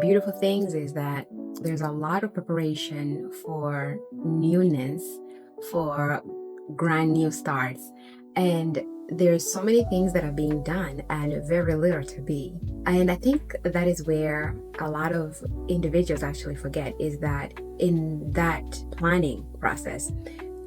beautiful things is that there's a lot of preparation for newness, for grand new starts. And there's so many things that are being done and very little to be. And I think that is where a lot of individuals actually forget, is that in that planning process,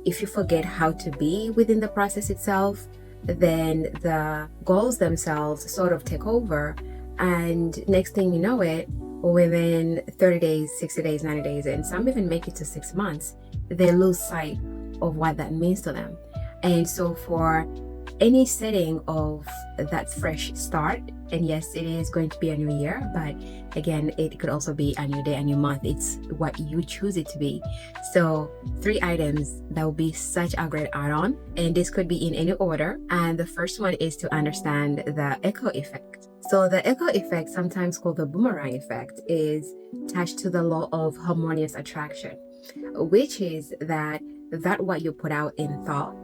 if you forget how to be within the process itself, then the goals themselves sort of take over. And next thing you know it, within 30 days, 60 days, 90 days, and some even make it to 6 months, they lose sight of what that means to them. And so for any setting of that fresh start, and yes, it is going to be a new year, but again, it could also be a new day, a new month. It's what you choose it to be. So 3 items that will be such a great add-on, and this could be in any order. And the first one is to understand the echo effect. So the echo effect, sometimes called the boomerang effect, is attached to the law of harmonious attraction, which is that what you put out in thought,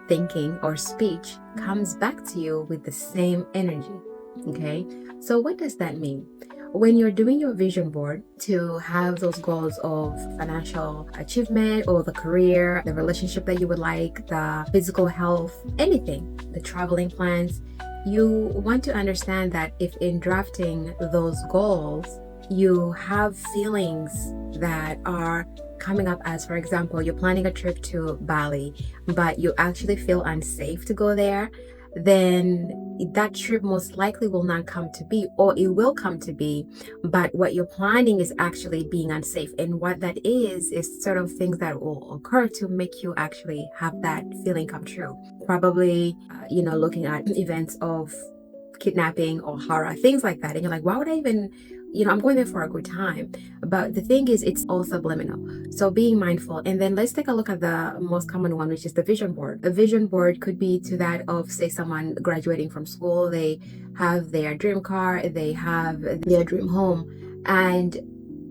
thinking, or speech comes back to you with the same energy. Okay, so what does that mean? When you're doing your vision board to have those goals of financial achievement, or the career, the relationship that you would like, the physical health, anything, the traveling plans, you want to understand that if in drafting those goals, you have feelings that are coming up, as for example, you're planning a trip to Bali, but you actually feel unsafe to go there, then that trip most likely will not come to be, or it will come to be, but what you're planning is actually being unsafe. And what that is sort of things that will occur to make you actually have that feeling come true. Probably, looking at events of kidnapping or horror, things like that. And you're like, why would I even, I'm going there for a good time. But the thing is, it's all subliminal. So being mindful. And then let's take a look at the most common one, which is the vision board. A vision board could be to that of, say, someone graduating from school. They have their dream car, they have their dream home. And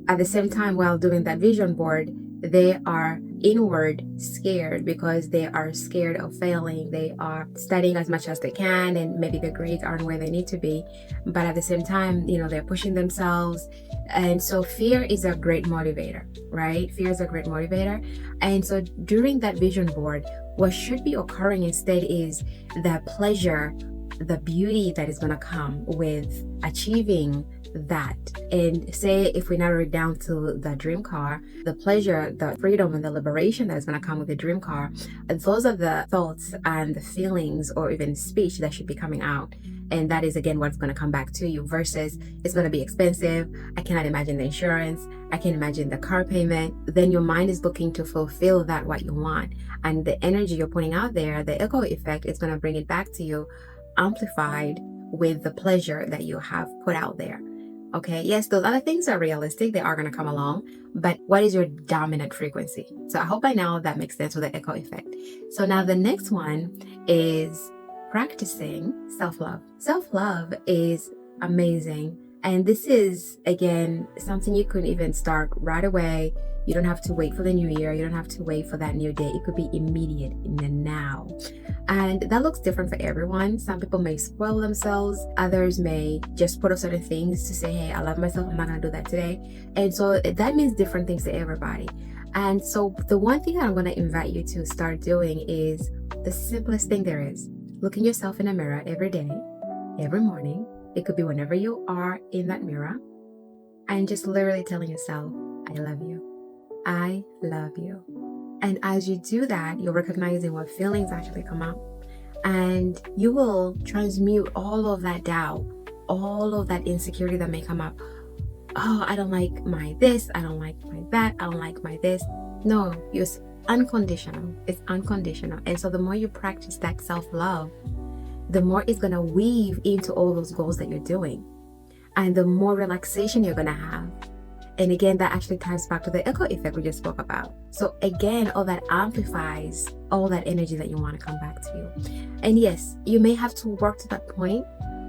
at the same time, while doing that vision board, they are inward scared, because they are scared of failing. They are studying as much as they can, and maybe their grades aren't where they need to be, but at the same time, they're pushing themselves. And so fear is a great motivator, right? Fear is a great motivator. And so during that vision board, what should be occurring instead is the pleasure, the beauty that is going to come with achieving that. And say, if we narrow it down to the dream car, the pleasure, the freedom, and the liberation that is going to come with the dream car, those are the thoughts and the feelings, or even speech, that should be coming out. And that is, again, what's going to come back to you, versus it's going to be expensive. I cannot imagine the insurance. I can't imagine the car payment. Then your mind is looking to fulfill that, what you want. And the energy you're putting out there, the echo effect, is going to bring it back to you, amplified with the pleasure that you have put out there. Okay, yes, those other things are realistic. They are going to come along. But what is your dominant frequency? So I hope by now that makes sense with the echo effect. So now the next one is practicing self-love. Self-love is amazing. And this is, again, something you could even start right away. You don't have to wait for the new year. You don't have to wait for that new day. It could be immediate, in the now. And that looks different for everyone. Some people may spoil themselves. Others may just put up certain things to say, hey, I love myself, I'm not going to do that today. And so that means different things to everybody. And so the one thing I'm going to invite you to start doing is the simplest thing there is. Looking yourself in a mirror every day, every morning. It could be whenever you are in that mirror. And just literally telling yourself, I love you. I love you. And as you do that, you're recognizing what feelings actually come up. And you will transmute all of that doubt, all of that insecurity that may come up. Oh, I don't like my this. I don't like my that. I don't like my this. No, it's unconditional. It's unconditional. And so the more you practice that self-love, the more it's going to weave into all those goals that you're doing. And the more relaxation you're going to have. And again, that actually ties back to the echo effect we just spoke about. So again, all that amplifies all that energy that you want to come back to you. And yes, you may have to work to that point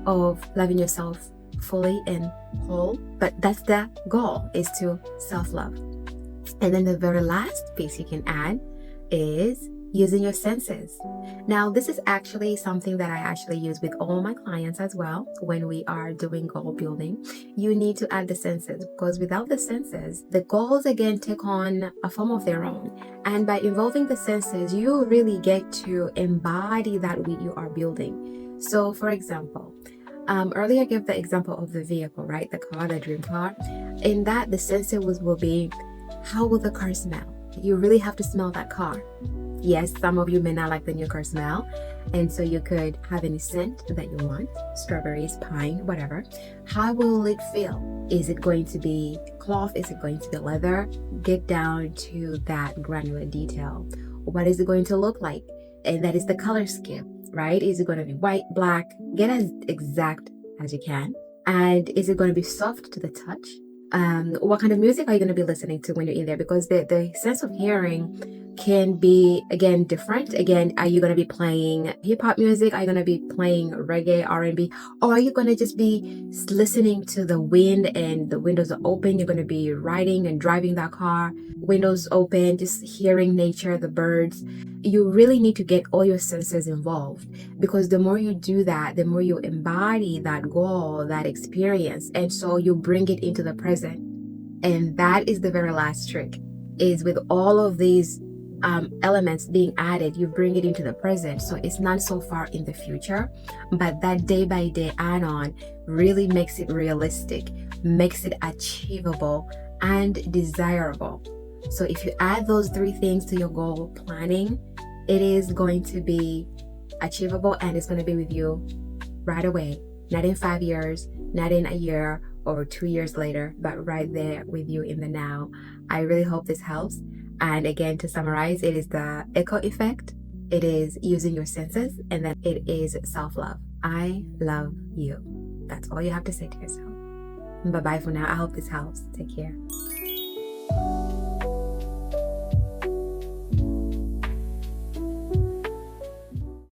of loving yourself fully and whole, but that's the goal, is to self-love. And then the very last piece you can add is using your senses. Now, this is actually something that I actually use with all my clients as well. When we are doing goal building, you need to add the senses, because without the senses, the goals again take on a form of their own. And by involving the senses, you really get to embody that which you are building. So, for example, earlier I gave the example of the vehicle, right? The car, the dream car. In that, the senses will be, how will the car smell? You really have to smell that car. Yes, some of you may not like the new car smell, and so you could have any scent that you want, strawberries, pine, whatever. How will it feel? Is it going to be cloth? Is it going to be leather? Get down to that granular detail. What is it going to look like? And that is the color scheme, right? Is it going to be white, black? Get as exact as you can. And is it going to be soft to the touch? What kind of music are you going to be listening to when you're in there? Because the sense of hearing can be, again, different. Again, are you going to be playing hip hop music? Are you going to be playing reggae, R&B? Or are you going to just be listening to the wind and the windows are open? You're going to be riding and driving that car, windows open, just hearing nature, the birds. You really need to get all your senses involved, because the more you do that, the more you embody that goal, that experience. And so you bring it into the present. And that is the very last trick, is with all of these elements being added, you bring it into the present. So it's not so far in the future, but that day by day add on really makes it realistic, makes it achievable and desirable. So if you add those three things to your goal planning, it is going to be achievable, and it's going to be with you right away, not in 5 years, not in a year or 2 years later, but right there with you in the now. I really hope this helps. And again, to summarize, it is the echo effect, it is using your senses, and then it is self-love. I love you. That's all you have to say to yourself. Bye-bye for now. I hope this helps. Take care.